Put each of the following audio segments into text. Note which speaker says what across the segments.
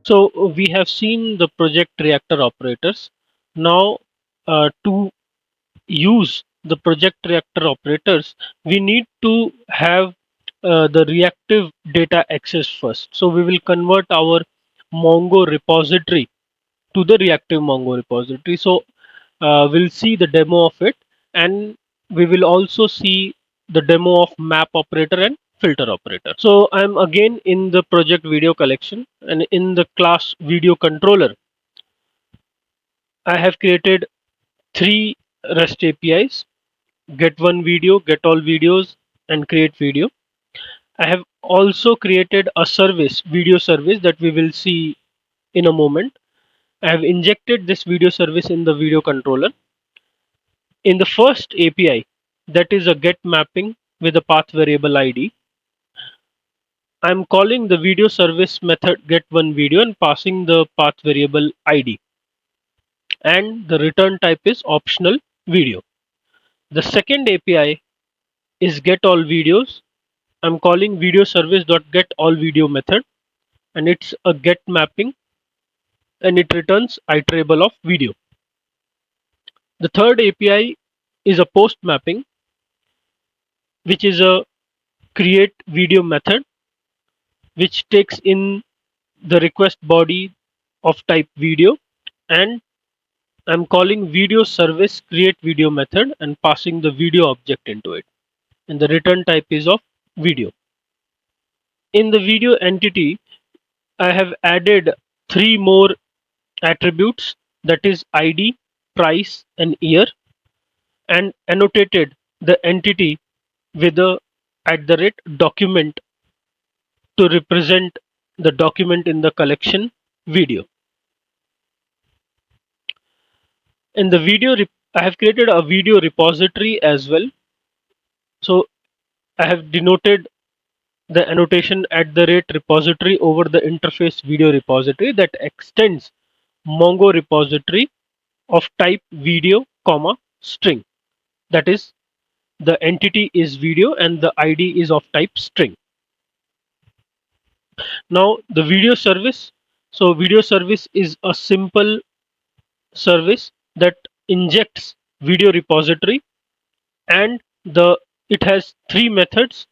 Speaker 1: We have seen the project reactor operators. Now, to use the project reactor operators, we need to have the reactive data access first. So we will convert our Mongo repository to the reactive Mongo repository. So we'll see the demo of it, and we will also see the demo of map operator and filter operator. So I'm again in the project video collection, and in the class video controller, I have created three REST APIs: get one video, get all videos, and create video. I have also created a service, video service, that we will see in a moment. I have injected this video service in the video controller. In the first API, that is a get mapping with a path variable ID, I'm calling the video service method get one video and passing the path variable ID, and the return type is optional video. The second API is get all videos. I'm calling video service dot get all video method, and it's a get mapping, and it returns iterable of video. The third API is a post mapping, which is a create video method, which takes in the request body of type video, and I'm calling video service create video method and passing the video object into it, and the return type is of video. In the video entity, I have added three more attributes, that is ID, price, and year, and annotated the entity with a @document to represent the document in the collection video. In the video, I have created a video repository as well. So I have denoted the annotation @repository over the interface video repository that extends Mongo repository of type video, comma, string. That is, the entity is video and the ID is of type string. Now the video service. So video service is a simple service that injects video repository, and it has three methods: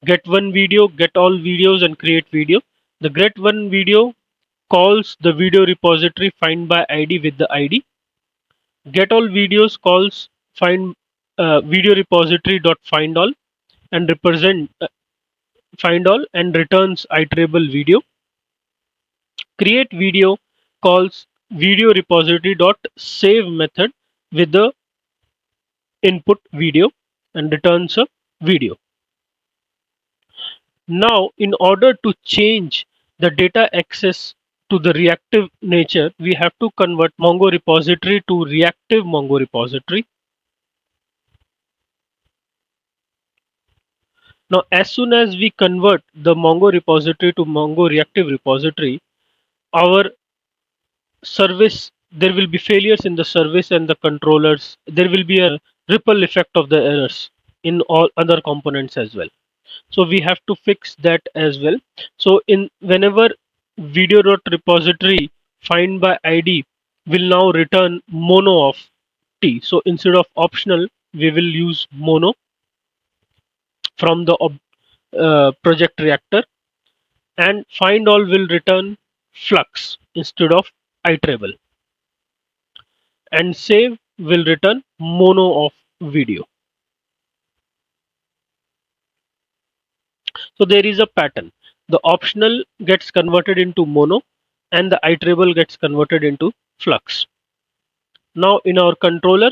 Speaker 1: get one video, get all videos, and create video. The get one video calls the video repository find by ID with the ID. Get all videos calls find video repository dot find all and represent find all and returns iterable video. Create video calls video repository dot save method with the input video and returns a video. Now, in order to change the data access to the reactive nature, we have to convert Mongo repository to reactive Mongo repository. Now, as soon as we convert the Mongo repository to Mongo reactive repository, our service, there will be failures in the service and the controllers. There will be a ripple effect of the errors in all other components as well. So we have to fix that as well. So in whenever video.repository find by ID will now return mono of t. So instead of optional, we will use mono from the project reactor, and find all will return flux instead of iterable, and save will return mono of video. So there is a pattern. The optional gets converted into mono and the iterable gets converted into flux. Now in our controller,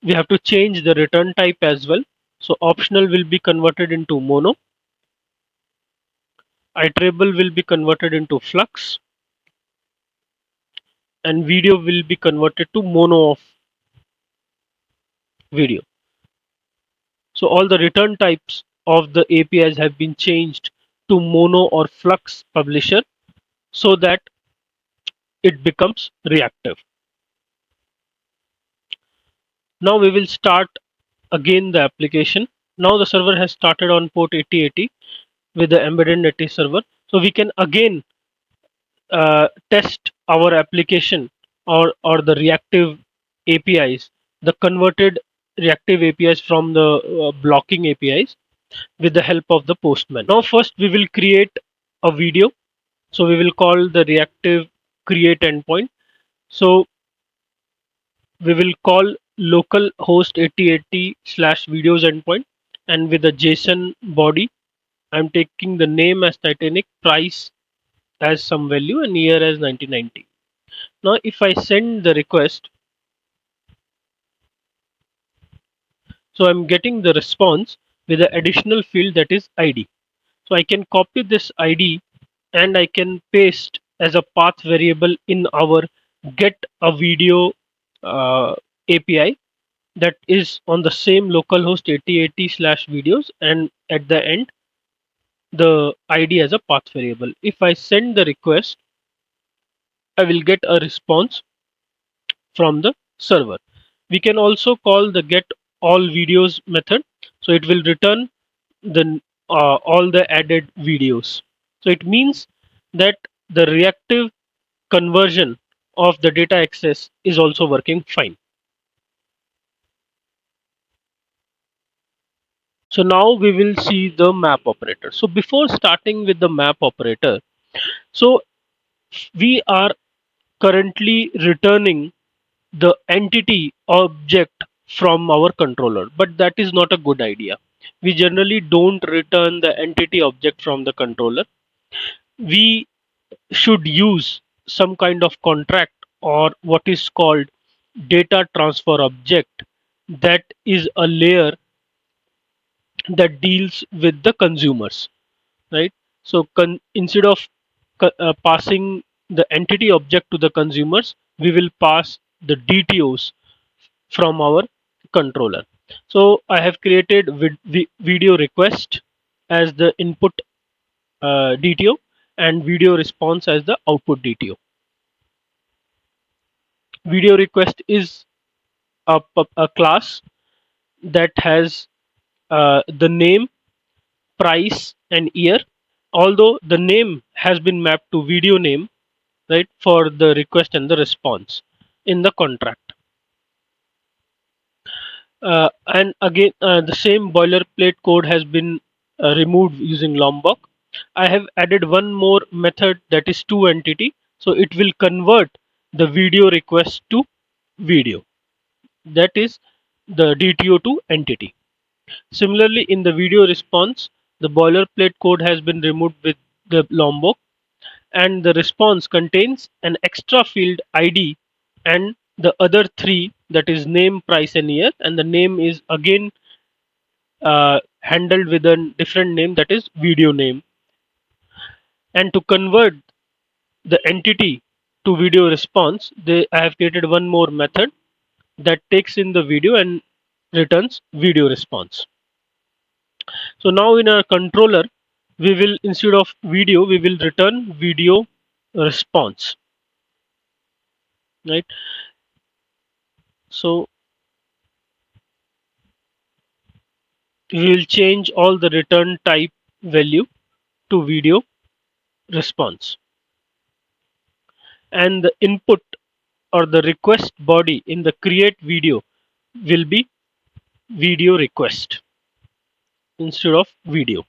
Speaker 1: we have to change the return type as well. So optional will be converted into mono, iterable will be converted into flux, and video will be converted to mono of video. So all the return types of the APIs have been changed to mono or flux publisher so that it becomes reactive. Now we will start again the application. Now the server has started on port 8080 with the embedded NetEase server. So we can again test our application or the reactive APIs, the converted reactive APIs from the blocking APIs with the help of the Postman. Now, first we will create a video. So we will call the reactive create endpoint. So we will call local host 8080 slash videos endpoint, and with a JSON body, I'm taking the name as Titanic, price as some value, and year as 1990. Now, if I send the request, so I'm getting the response with an additional field that is ID. So I can copy this ID and I can paste as a path variable in our get a video API that is on the same localhost 8080 slash videos, and at the end the ID as a path variable. If I send the request, I will get a response from the server. We can also call the get all videos method. So it will return the all the added videos. So it means that the reactive conversion of the data access is also working fine. So now we will see the map operator. So before starting with the map operator, so we are currently returning the entity object from our controller, but that is not a good idea. We generally don't return the entity object from the controller. We should use some kind of contract or what is called data transfer object, that is a layer that deals with the consumers, right? So instead of passing the entity object to the consumers, we will pass the DTOs from our controller. So I have created video request as the input DTO and video response as the output DTO. Video request is a class that has the name, price, and year. Although the name has been mapped to video name, right, for the request and the response in the contract. And again, the same boilerplate code has been removed using Lombok. I have added one more method that is toEntity. So it will convert the video request to video. That is the DTO to entity. Similarly, in the video response, the boilerplate code has been removed with the Lombok, and the response contains an extra field ID and the other three, that is name, price, and year, and the name is again handled with a different name, that is video name. And to convert the entity to video response, I have created one more method that takes in the video and returns video response. So now in our controller, we will, instead of video, we will return video response, right? So we will change all the return type value to video response, and the input or the request body in the create video will be video request instead of video.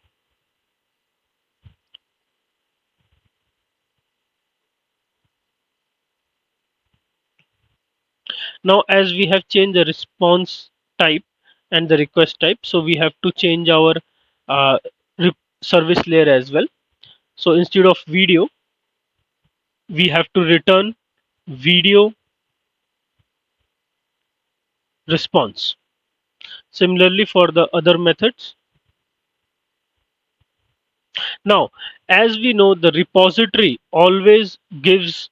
Speaker 1: Now as we have changed the response type and the request type, so we have to change our uh, service layer as well. So instead of video, we have to return video response. Similarly for the other methods. Now, as we know, the repository always gives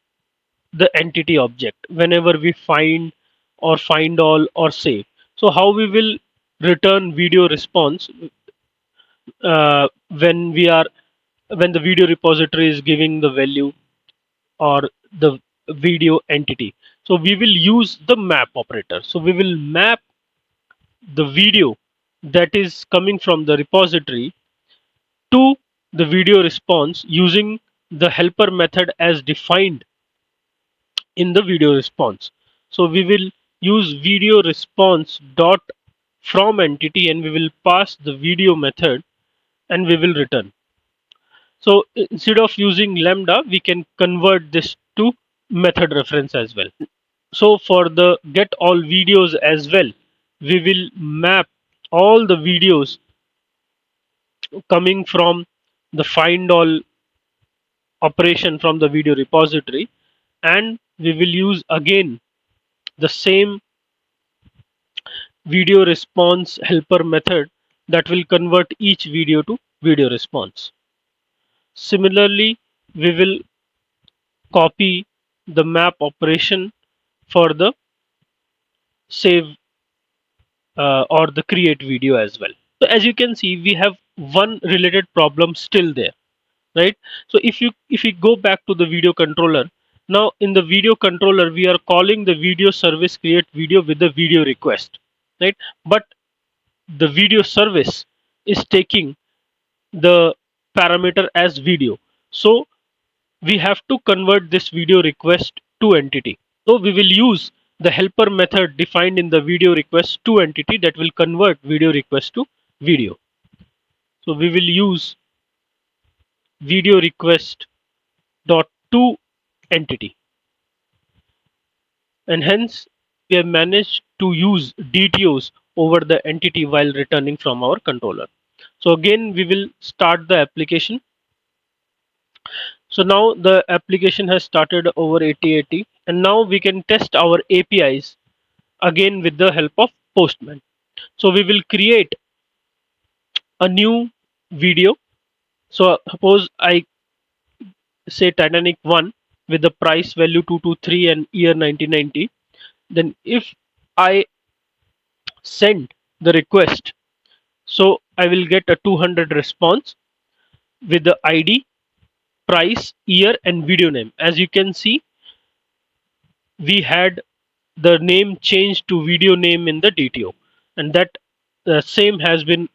Speaker 1: the entity object whenever we find or find all or save. So how we will return video response when when the video repository is giving the value or the video entity. So we will use the map operator. So we will map the video that is coming from the repository to the video response using the helper method as defined in the video response. So we will use video response dot from entity, and we will pass the video method, and we will return. So instead of using lambda, we can convert this to method reference as well. So for the get all videos as well, we will map all the videos coming from the find all operation from the video repository, and we will use again the same video response helper method that will convert each video to video response. Similarly, we will copy the map operation for the save or the create video as well. So as you can see, we have one related problem still there, right? So if you go back to the video controller, now in the video controller we are calling the video service create video with the video request, right? But the video service is taking the parameter as video. So we have to convert this video request to entity. So we will use the helper method defined in the video request to entity that will convert video request to video. So we will use video request dot to entity, and hence we have managed to use DTOs over the entity while returning from our controller. So again we will start the application. So now the application has started over 8080, and now we can test our APIs again with the help of Postman. So we will create a new video. So suppose I say Titanic 1 with the price value 223 and year 1990. Then if I send the request, so I will get a 200 response with the ID, price, year, and video name. As you can see, we had the name changed to video name in the DTO, and that same has been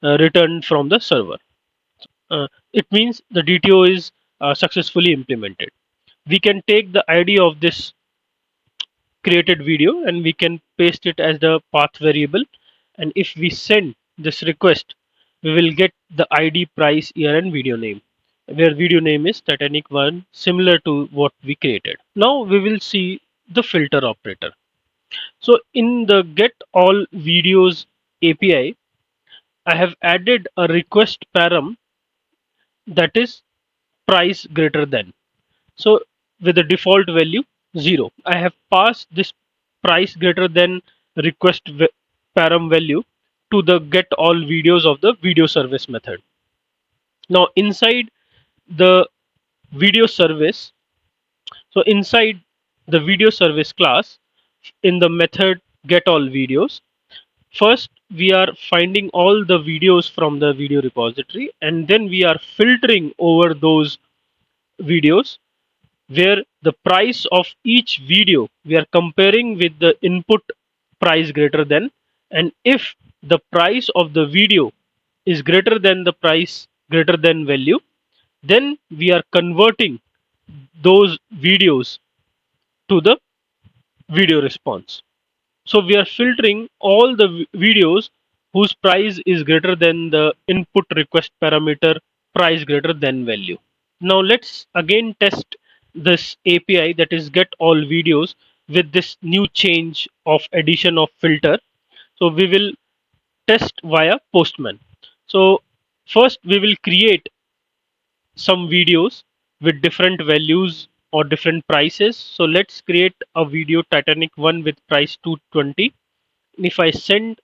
Speaker 1: returned from the server. It means the DTO is successfully implemented. We can take the ID of this created video and we can paste it as the path variable, and if we send this request, we will get the ID, price, year, and video name, where video name is Titanic 1, similar to what we created. Now we will see the filter operator. So in the get all videos API, I have added a request param that is price greater than. So with the default value 0, I have passed this price greater than request param value to the get all videos of the video service method. Now inside the video service, so inside the video service class, in the method get all videos, first we are finding all the videos from the video repository, and then we are filtering over those videos where the price of each video we are comparing with the input price greater than, and if the price of the video is greater than the price greater than value, then we are converting those videos to the video response. So we are filtering all the videos whose price is greater than the input request parameter price greater than value. Now let's again test this API, that is get all videos, with this new change of addition of filter. So we will test via Postman. So first we will create some videos with different values or different prices. So let's create a video Titanic 1 with price 220. If I send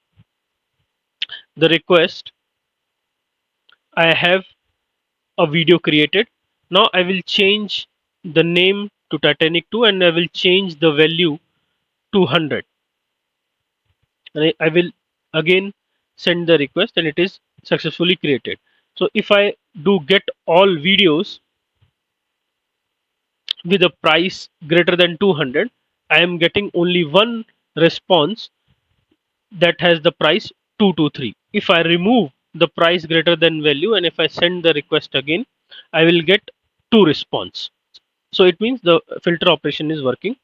Speaker 1: the request, I have a video created. Now I will change the name to Titanic 2 and I will change the value to 100. And I will again send the request and it is successfully created. So if I do get all videos with a price greater than 200, I am getting only one response that has the price 223. If I remove the price greater than value and if I send the request again, I will get to response. So it means the filter operation is working